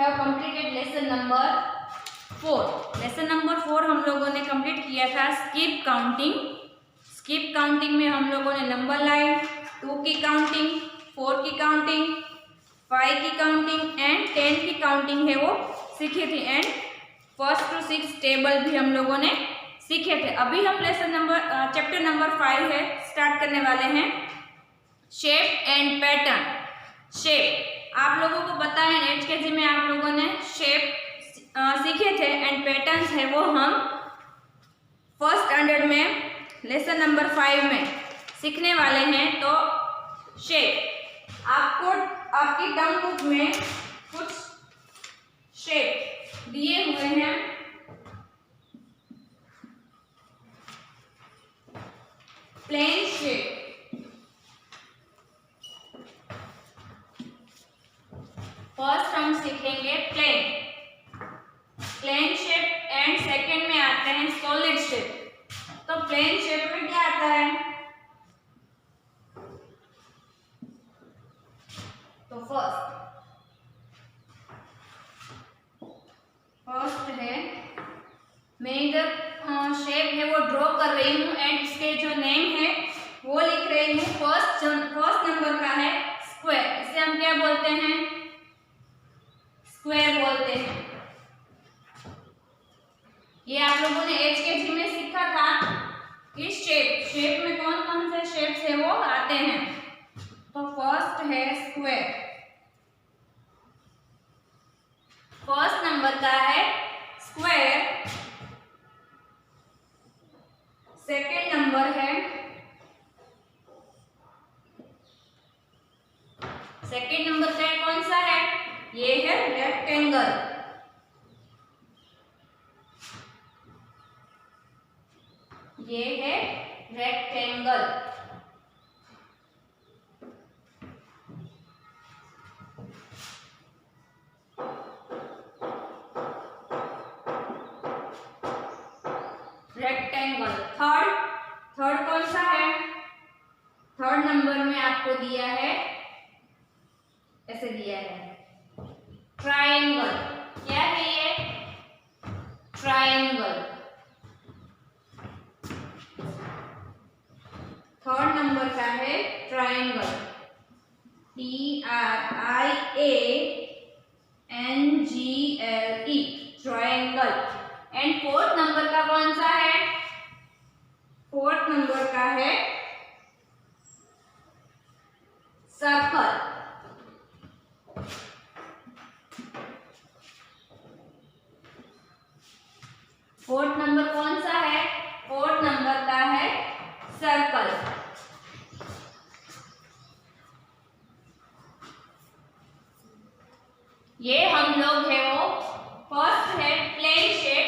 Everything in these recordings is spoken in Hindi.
Have completed lesson number 4। Lesson number 4 हम लोगों ने कंप्लीट किया था स्किप काउंटिंग। स्किप काउंटिंग में हम लोगों ने नंबर लाइन, 2 की काउंटिंग, 4 की काउंटिंग, 5 की काउंटिंग एंड 10 की काउंटिंग है वो सीखी थी एंड 1 to 6 टेबल भी हम लोगों ने सीखे थे। अभी हम चैप्टर नंबर 5 है स्टार्ट करने वाले हैं शेप एंड पैटर्न। शेप आप लोगों को पता है नेक्स्ट केजी में आप लोगों ने शेप सीखे थे एंड पैटर्न्स है वो हम फर्स्ट स्टैंडर्ड में लेसन नंबर 5 में सीखने वाले हैं। तो शेप आपको आपकी टर्म बुक में कुछ शेप दिए हुए हैं। प्लेन शेप, फर्स्ट हम सीखेंगे प्लेन शेप एंड सेकंड में आते हैं सॉलिड शेप। तो प्लेन शेप में क्या आता है? तो फर्स्ट है, मैं इधर शेप है वो ड्रॉ कर रही हूँ एंड इसके जो नेम है वो लिख रही हूँ। फर्स्ट नंबर का है स्क्वायर। इसे हम क्या बोलते हैं? स्क्वायर बोलते हैं। ये आप लोगों ने HKG में सीखा था कि शेप में कौन कौन से शेप्स है वो आते हैं। तो फर्स्ट है स्क्वायर, फर्स्ट नंबर का है स्क्वायर। सेकेंड नंबर है, सेकेंड नंबर का कौन सा है? ये है रेक्टेंगल। ये है रेक्टेंगल। रेक्टेंगल। थर्ड कौन सा है? थर्ड नंबर में आपको दिया है, ऐसे दिया है ट्रायंगल। क्या है ये? ट्रायंगल। थर्ड नंबर का है triangle, TRIANGLE, triangle. And fourth number का कौन सा है? फोर्थ नंबर का है सर्कल। फोर्थ नंबर कौन सा है? फोर्थ नंबर का है सर्कल। ये हम लोग है वो फर्स्ट है प्लेन शेप।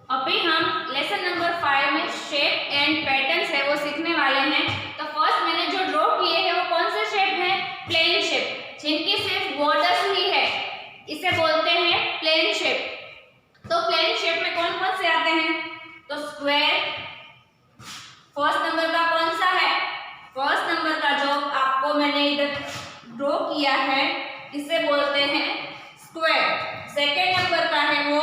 अभी हम लेसन नंबर 5 में शेप एंड पैटर्न्स है वो सीखने वाले हैं। तो फर्स्ट मैंने जो ड्रॉ किए हैं वो कौन से शेप है? प्लेन शेप, जिनकी सिर्फ बॉर्डर्स ही है, इसे बोलते हैं प्लेन शेप। तो प्लेन शेप में कौन कौन से आते हैं? तो स्क्वायर, फर्स्ट नंबर का कौन सा है? फर्स्ट नंबर का जो आपको मैंने इधर ड्रॉ किया है इसे बोलते हैं स्क्वायर। सेकेंड नंबर का है वो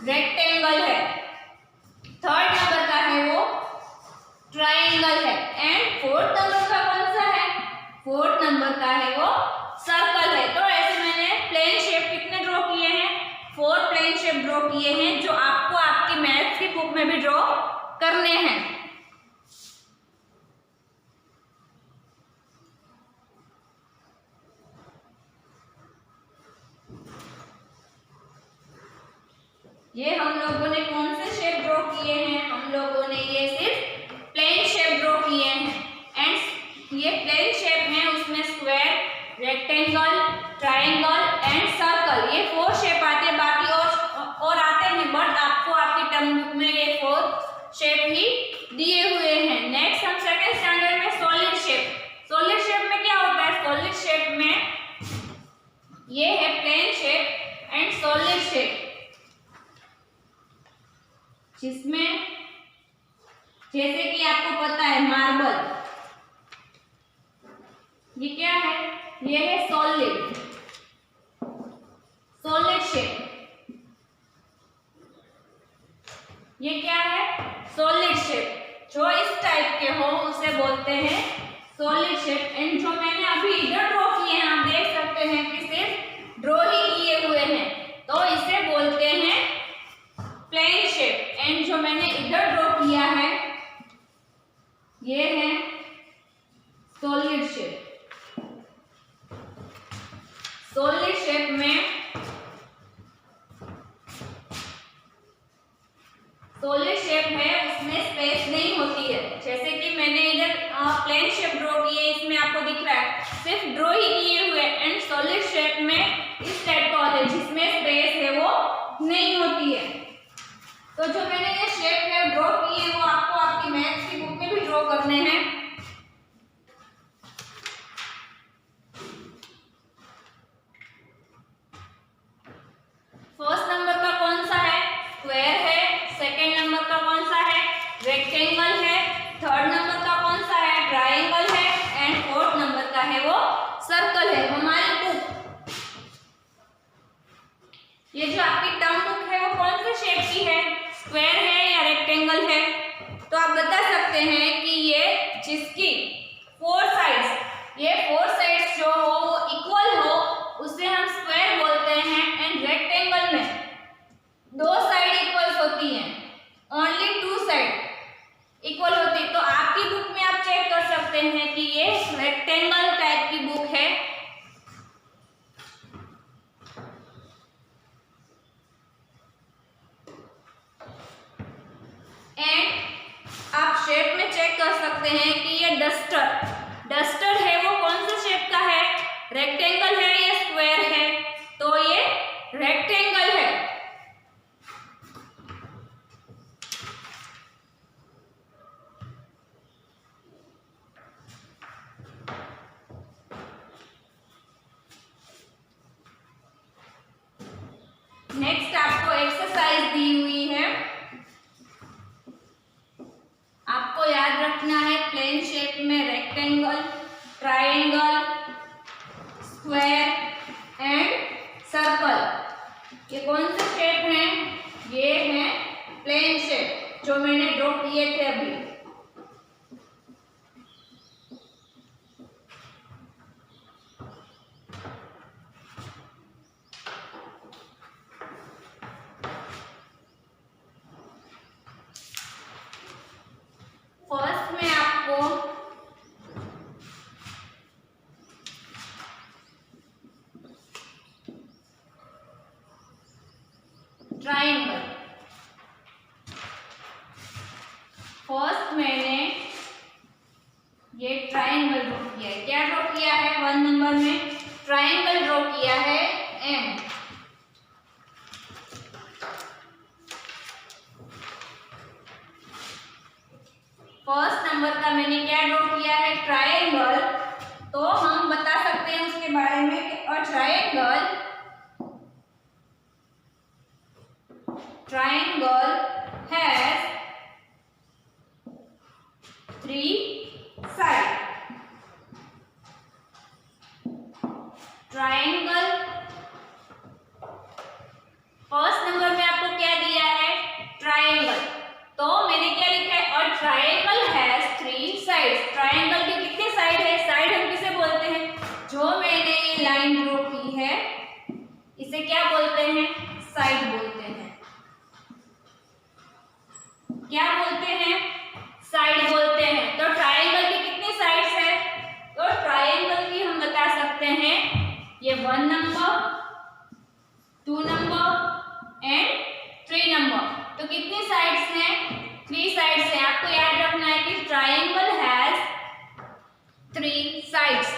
रेक्टेंगल है। थर्ड नंबर का है वो ट्रायंगल है एंड फोर्थ नंबर का कौन सा है? फोर्थ नंबर का है वो सर्कल है। तो ऐसे मैंने प्लेन शेप कितने ड्रॉ किए हैं? 4 प्लेन शेप ड्रॉ किए हैं जो आपको आपकी मैथ्स की बुक में भी ड्रॉ करने हैं। ये हम लोगों ने कौन से शेप ड्रॉ किए हैं? हम लोगों ने ये सिर्फ प्लेन शेप ड्रॉ किए हैं एंड ये प्लेन शेप है, उसमें square, rectangle, triangle and circle, ये 4 शेप आते हैं। बाकी और आते हैं बट आपको आपकी टर्म बुक में ये 4 शेप ही दिए हुए हैं। नेक्स्ट हम सेकंड स्टैंडर्ड में सॉलिड शेप। सॉलिड शेप में क्या होता है? सॉलिड शेप में ये है plane shape and solid shape, जिसमें जैसे कि आपको पता है मार्बल, ये क्या है? ये है सॉलिड। ये क्या है? Solid shape. जो इस टाइप के हो उसे बोलते हैं सॉलिड शेप। एंड जो मैंने अभी इधर ड्रॉ किए हैं, आप देख सकते हैं कि सिर्फ ड्रॉ ही किए हुए हैं, तो इसे बोलते हैं प्लेन शेप। एंड जो मैंने इधर ड्रॉ किया है ये है सॉलिड शेप। सॉलिड शेप में सॉलिड शेप है, उसमें स्पेस नहीं होती है। जैसे कि मैंने इधर प्लेन शेप ड्रॉ की है, इसमें आपको दिख रहा है सिर्फ ड्रॉ ही किए हुए। एंड सॉलिड शेप में इस टाइप का होता है जिसमें स्पेस है वो नहीं होती है। तो जो मैंने ये शेप है ड्रॉ किए हैं वो आपको आपकी मैथ्स की बुक में भी ड्रॉ करने हैं। फर्स्ट नंबर का कौन सा है? स्क्वायर है। सेकेंड नंबर का कौन सा है? रेक्टेंगल है। थर्ड नंबर का कौन सा है? ट्रायंगल है। एंड फोर्थ नंबर का है वो सर्कल है। हमारी बुक, ये जो आपकी टर्म बुक है वो कौन से शेप की है? स्क्वायर है या रेक्टेंगल है? तो आप बता सकते हैं कि ये जिसकी फोर साइड्स जो हो वो इक्वल हो उसे हम स्क्वायर बोलते हैं। एंड रेक्टेंगल में दो साइड इक्वल होती हैं, ओनली टू साइड इक्वल होती है। तो आपकी बुक में आप चेक कर सकते हैं कि ये रेक्टेंगल टाइप की बुक है। एंड आप शेप में चेक कर सकते हैं कि ये डस्टर है वो कौन से शेप का है? रेक्टेंगल है या स्क्वायर है? तो ये रेक्टेंगल है। नेक्स्ट आपको एक्सरसाइज दी हुई है, आपको याद रखना है प्लेन शेप में rectangle, triangle, square and circle. ये कौन से शेप हैं? ये हैं प्लेन शेप जो मैंने ड्रॉ किए थे अभी। फर्स्ट में आपको ट्रायंगल, फर्स्ट मैंने ये ट्रायंगल ड्रॉ किया है। क्या ड्रॉ किया है? 1 नंबर में ट्रायंगल ड्रॉ किया है। एंड फर्स्ट नंबर का मैंने क्या ड्रॉ किया है? ट्रायंगल। तो हम बता सकते हैं उसके बारे में कि और triangle has 3 side. Triangle first number में आपको क्या दिया है? ट्रायंगल। तो मैंने क्या लिखा है? और ट्रायंगल हैज 3 साइड्स। ट्रायंगल के कितने साइड है? साइड हम किसे बोलते हैं? जो मैंने ये लाइन ड्रॉ की है इसे क्या बोलते हैं? साइड बोलते हैं। क्या बोलते हैं? साइड बोलते हैं। तो ट्रायंगल की कितनी साइड्स है? तो ट्रायंगल की हम बता सकते हैं ये 1 नंबर, 2 नंबर एंड 3 नंबर। तो कितनी साइड्स हैं? 3 साइड्स हैं। आपको याद रखना है कि triangle has 3 sides.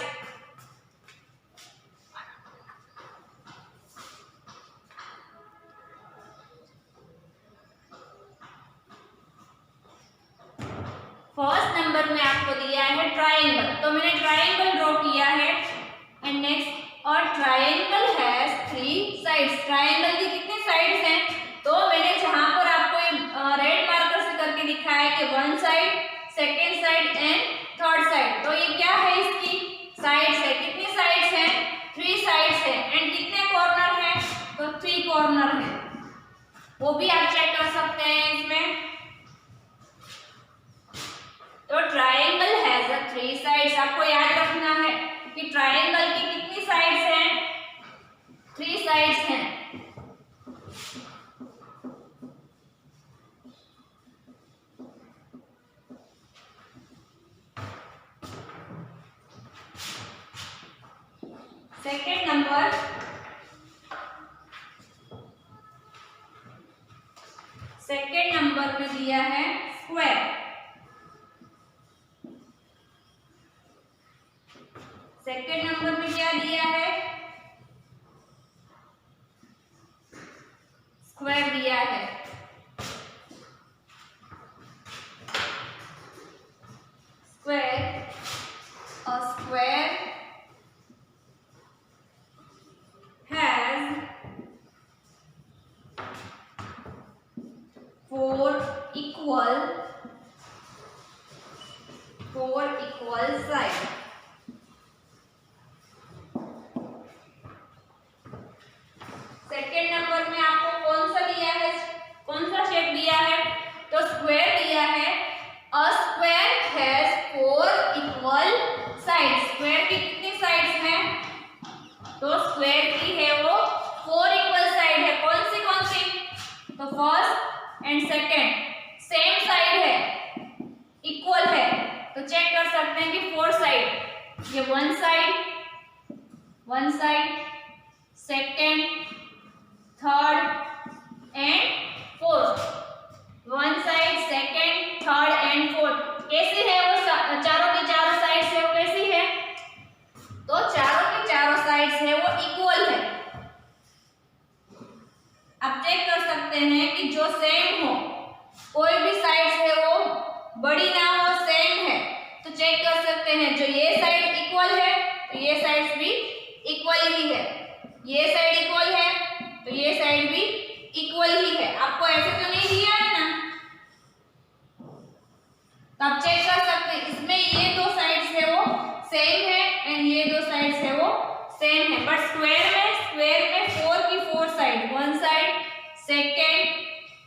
First number में आपको दिया है ट्रायंगल, तो मैंने ट्रायंगल ड्रॉ किया है। एंड नेक्स्ट, और ट्रायंगल हैज 3 साइड्स। ट्रायंगल की कितनी साइड्स हैं? तो मैंने जहां पर आपको रेड मार्कर से करके दिखाया है कि 1 side, second side and third side. तो ये क्या है? इसकी साइड्स है। कितनी साइड्स हैं? 3 साइड्स है। एंड कितने कॉर्नर हैं? तो 3 कॉर्नर है। वो भी आप चेक कर सकते हैं इसमें। तो ट्रायंगल हैज अ 3 साइड्स, आपको याद रखना है कि ट्रायंगल की कितनी साइड्स हैं? 3 साइड्स हैं। सेकेंड नंबर में दिया है स्क्वायर। सेकेंड नंबर में क्या दिया है? स्क्वायर दिया है। Square, a square has 4 equal sides। Second number में आपको कौन सा दिया है, कौन सा शेप दिया है? तो स्क्वायर दिया है। A square has 4 equal sides. Square की कितनी साइड्स हैं? तो स्क्वायर की है वो 4 इक्वल साइड है। कौन सी? तो first and second same side है, इक्वल है। तो चेक कर सकते हैं कि 4 साइड, ये one side, second, third and fourth. One side, second, third and fourth. कैसी है वो? चारों की चारों साइड है वो कैसी है? तो चारों की चारों साइड है वो इक्वल है। आप चेक कर सकते हैं कि जो सेम हो, कोई भी साइड है वो बड़ी ना हो, सेम है, तो चेक कर सकते हैं जो ये साइड इक्वल है तो ये साइड भी इक्वल ही है, ये साइड इक्वल है तो ये साइड भी इक्वल ही है। आपको ऐसे तो नहीं दिया है ना, तो आप चेक कर सकते हैं इसमें ये 2 साइड्स है वो सेम है एंड ये 2 साइड्स है वो सेम है। बट स्क्वायर में 4 की 4 side, one side, second,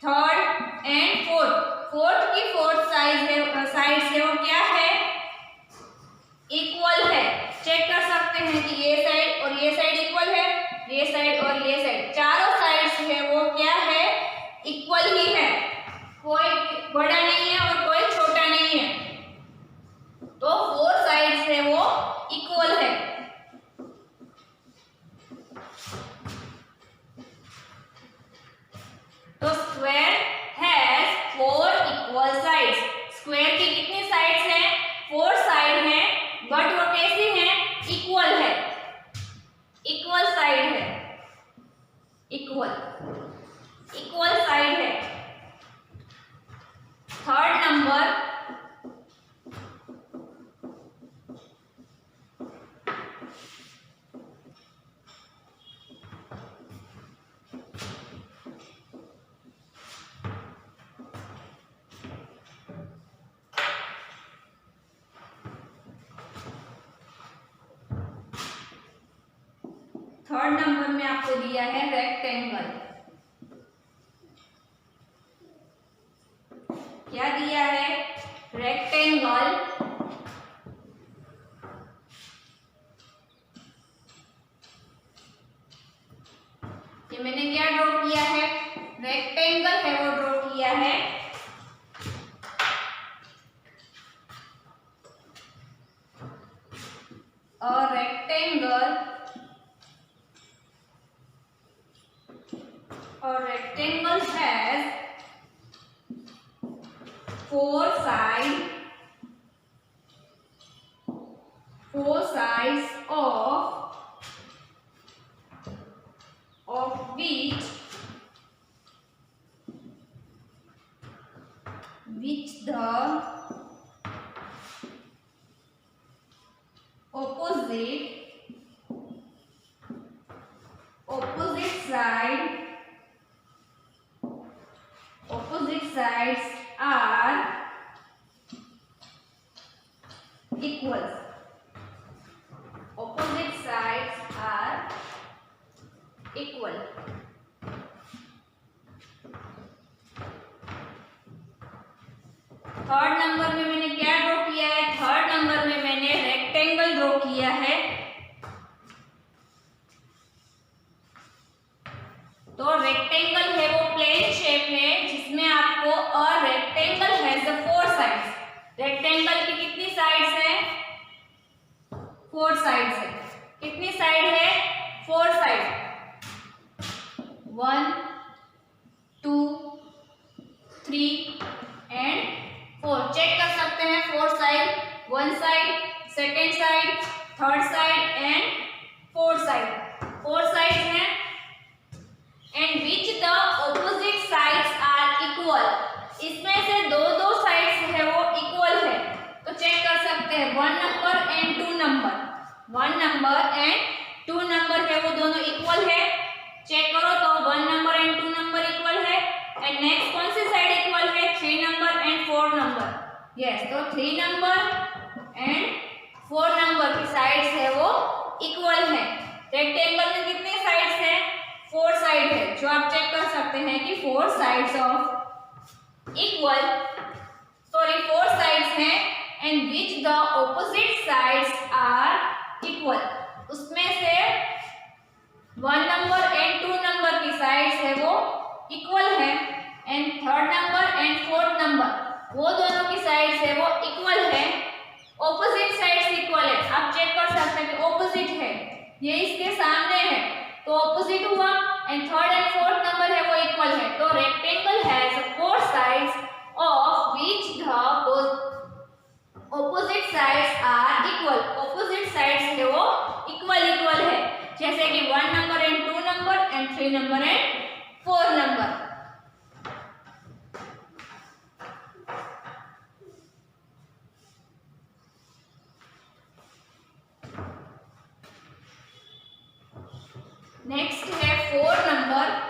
third and fourth की 4 साइड्स है वो क्या है? इक्वल है। चेक कर सकते हैं कि ये साइड और ये साइड इक्वल है, ये साइड और ये साइड, चारों साइड्स है वो क्या है? इक्वल ही है। कोई बड़ा नहीं है और कोई छोटा नहीं है, तो 4 साइड्स है वो इक्वल है। तो square has 4 equal sides. Square की कितनी साइड्स हैं? 4 साइड हैं, बट वो कैसी हैं? इक्वल है, इक्वल साइड है, इक्वल साइड है। थर्ड नंबर, में आपको दिया है रेक्टेंगल। क्या दिया है? रेक्टेंगल। ये मैंने क्या ड्रॉ किया है? रेक्टेंगल है वो ड्रॉ किया है। और rectangle has 4 sides of which the opposite sides are equal. Opposite sides are equal. Third number में मैंने क्या ड्रॉ किया है? थर्ड नंबर में मैंने रेक्टेंगल ड्रॉ किया है। तो रेक्टेंगल है वो प्लेन शेप है जिसमें आपको a rectangle has the 4 sides. Rectangle की कितनी साइड्स है? 4 साइड्स है। कितनी साइड है? 4 साइड। 1 2 3 एंड 4। चेक कर सकते हैं 4 side, 1 side, second side, third side and 4 side. 4 sides हैं and which the opposite sides are equal. इसमें से दो साइड्स है वो इक्वल है। तो चेक कर सकते हैं 1 number and 2 number. 1 number and 2 number है वो दोनों इक्वल है। चेक करो तो 1 नंबर एंड 2 नंबर इक्वल है। एंड नेक्स्ट कौन सी साइड इक्वल है? 3 नंबर एंड 4 नंबर। यस, तो 3 नंबर एंड 4 नंबर की साइड्स है वो इक्वल है। रेक्टेंगल में कितने साइड्स है? 4 साइड है, जो आप चेक कर सकते हैं कि 4 sides of equal, sorry 4 sides हैं and which the opposite sides are equal. उसमें से 1 नंबर एंड 2 नंबर की साइड्स है वो इक्वल है and third number and fourth number वो दोनों की साइड्स है वो इक्वल है। ऑपोजिट साइड्स इक्वल है। आप चेक कर सकते हैं कि ऑपोजिट है, ये इसके सामने है तो ऑपोजिट हुआ and third and fourth number है वो इक्वल है। तो rectangle has 4 sides of which the opposite sides are equal. Opposite sides है वो इक्वल है, जैसे कि 1 number and 2 number and 3 number and 4 number. Next है 4 नंबर।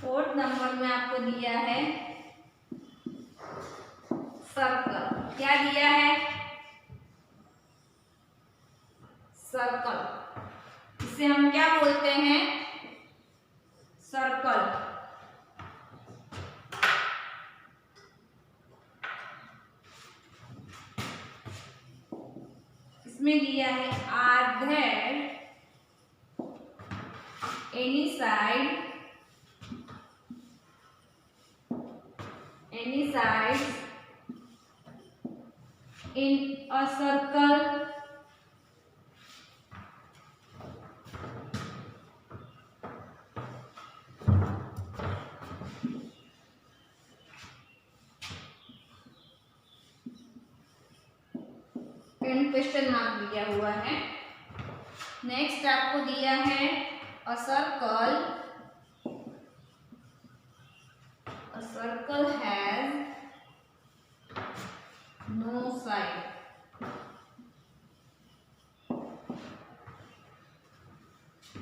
फोर्थ नंबर में आपको दिया है सर्कल। क्या दिया है? सर्कल। इसे हम क्या बोलते हैं? सर्कल। इसमें दिया है are there any side in a circle and question mark दिया हुआ है। नेक्स्ट आपको दिया है a circle has no side।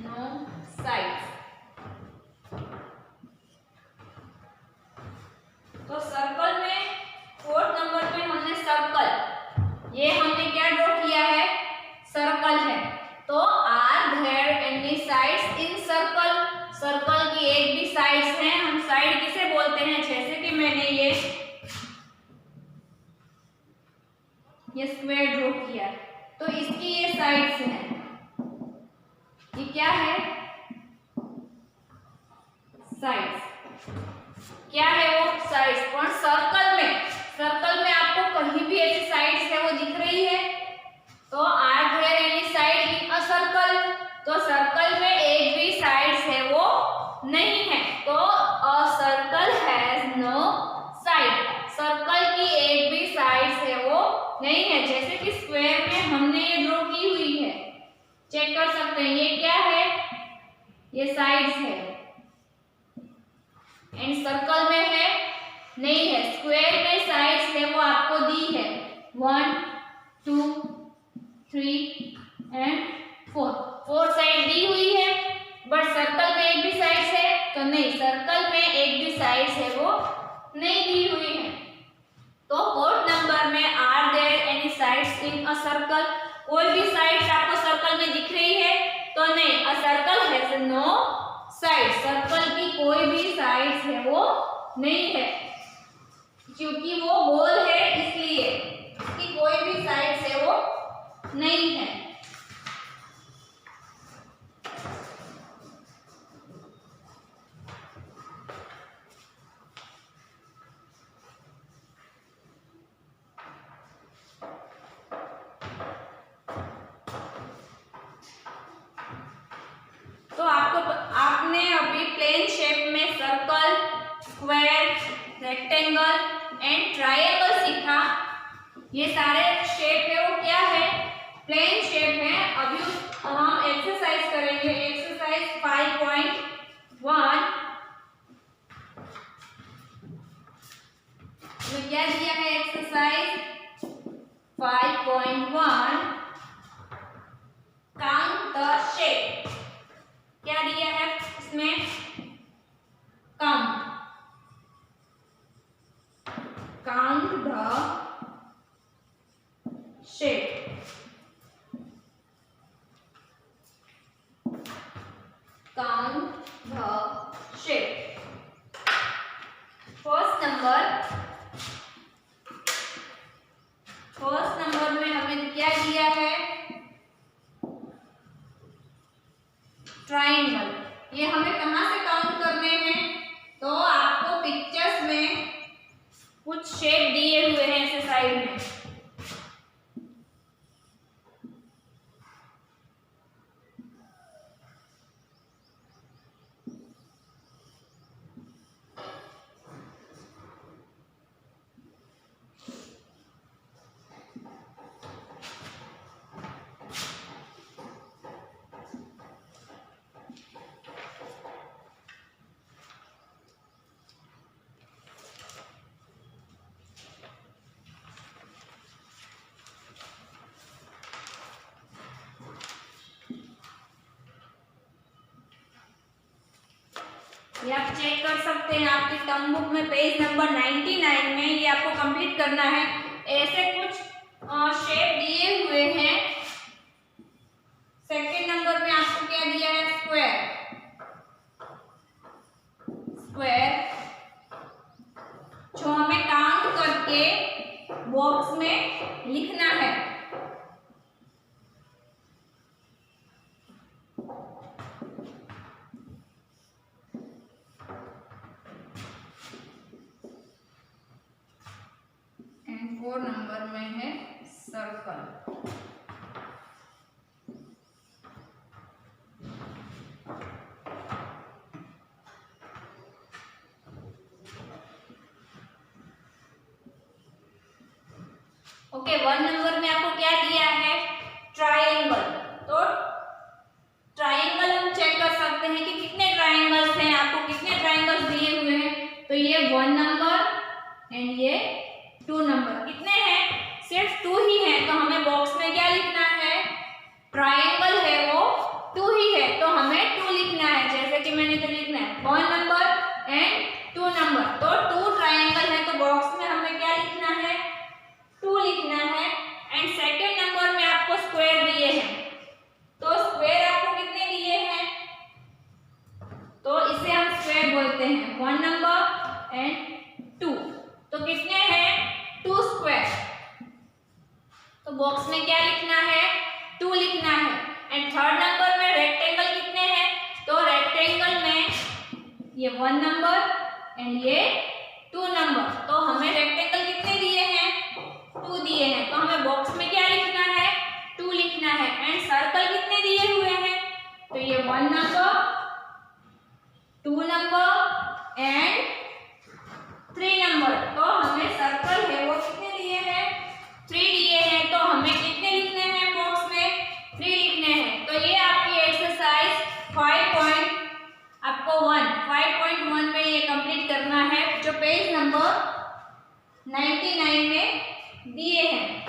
no sides। तो सर्कल में 4th नंबर पे हमने सर्कल, ये हमने क्या ड्रॉ किया है? सर्कल है। तो are there any sides in circle. Circle की एक भी साइड्स हैं। हम साइड किसे बोलते हैं? जैसे कि मैंने ये स्क्वायर ड्रॉ किया तो इसकी ये साइड्स हैं। ये क्या है? साइड्स। क्या है वो? साइड्स। और सर्कल में आपको कहीं भी ऐसी साइड्स है वो दिख रही है? तो are there any side in a circle. तो सर्कल में एक भी साइड्स है वो नहीं है। तो a circle has no side. Circle की एक भी साइड्स है वो नहीं है। जैसे कि स्क्वायर में हमने ये ड्रॉ की हुई है, चेक कर सकते हैं ये क्या है? ये साइड्स है एंड सर्कल में है नहीं है। स्क्वायर में साइड्स है वो आपको दी है 1 2 3 एंड 4। 4 साइड दी हुई है, बट सर्कल में एक भी साइड है तो नहीं, सर्कल में एक भी साइड है वो नहीं दी हुई है। तो 4th नंबर में are there any sides in a circle, कोई भी साइड्स आपको सर्कल में दिख रही है तो नहीं, a circle has no side, circle की कोई भी साइड्स है वो नहीं है, क्योंकि वो गोल है इसलिए इसकी कोई भी साइड्स है वो नहीं है। तो आपने अभी प्लेन शेप में circle, square, rectangle and triangle सीखा। ये सारे शेप है वो क्या है, प्लेन शेप है। अभी हम एक्सरसाइज करेंगे, एक्सरसाइज 5.1 में क्या दिया है, एक्सरसाइज 5.1 काउंट द शेप। क्या दिया है इसमें, count the shape, count the shape. First number में हमें क्या दिया है, ट्राइंगल। ये हमें कहाँ से काउंट करने हैं, तो आपको पिक्चर्स में कुछ शेप दिए हुए हैं ऐसे साइड में, ये आप चेक कर सकते हैं आपकी टर्म बुक में पेज नंबर 99 में, ये आपको कंप्लीट करना है। ऐसे कुछ शेप दिए हुए हैं। सेकंड नंबर में आपको क्या दिया है, स्क्वायर, जो हमें काउंट करके बॉक्स में लिखना है। एंड 4 नंबर में है सर्कल। ओके, 1 नंबर में आपको क्या दिया है, ट्रायंगल। तो ट्रायंगल हम चेक कर सकते हैं कि कितने ट्रायंगल्स हैं, आपको कितने ट्रायंगल्स दिए हुए हैं। तो ये 1 नंबर एंड ये 2 नंबर, कितने हैं, सिर्फ 2 ही है। तो हमें बॉक्स में क्या लिखना है, ट्रायंगल है वो 2 ही है, तो हमें 2 लिखना है। जैसे कि मैंने तो लिखना है 1 नंबर एंड 2 नंबर, तो 2 ट्रायंगल है, तो बॉक्स में हमें क्या लिखना है, 2 लिखना है। एंड सेकंड नंबर में आपको स्क्वायर दिए हैं, तो स्क्वायर आपको कितने दिए हैं, तो इसे हम स्क्वायर बोलते हैं 1 नंबर एंड 2। तो कितने हैं, 2 स्क्वायर। तो बॉक्स में क्या लिखना है, 2 लिखना है। एंड थर्ड नंबर में रेक्टेंगल कितने हैं, तो रेक्टेंगल में ये 1 नंबर एंड ये 2 नंबर। तो हमें रेक्टेंगल कितने दिए हैं, 2 दिए हैं, तो हमें बॉक्स में क्या लिखना है, 2 लिखना है। एंड सर्कल कितने दिए हुए हैं, तो ये 1 नंबर, 2 नंबर एंड 3 नंबर। तो हमें सर्कल है वो कितने दिए हैं, 3 दिए हैं, तो हमें कितने लिखने हैं बॉक्स में, 3 लिखने हैं। तो ये आपकी एक्सरसाइज 5.1 में ये कंप्लीट करना है, जो पेज नंबर 99 में दिए हैं।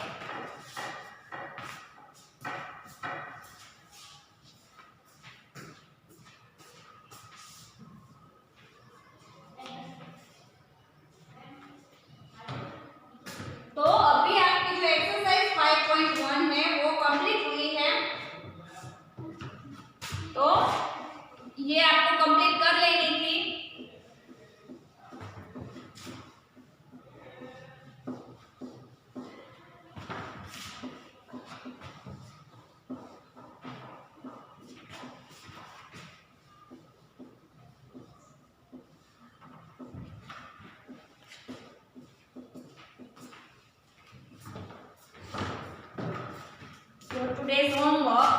टुडेज होमवर्क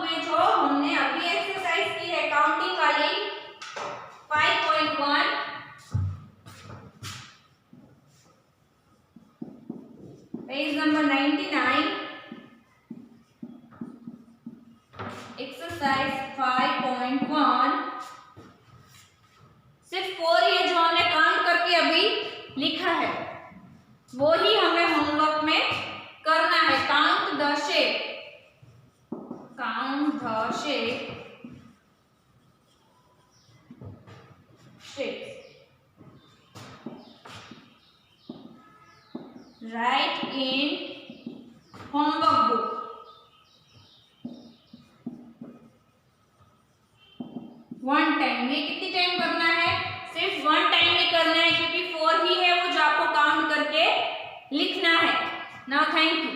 में जो हमने अभी एक्सरसाइज की है काउंटिंग वाली 5.1 पेज नंबर 99 एक्सरसाइज 5.1 सिर्फ 4 ये जो हमने काउंट करके अभी लिखा है वो ही हमें होमवर्क में करना है। Count the shape right in homework book. One time, ये कितनी टाइम करना है? सिर्फ वन टाइम में करना है क्योंकि 4 ही है वो जो आपको काउंट करके लिखना है। Now thank you.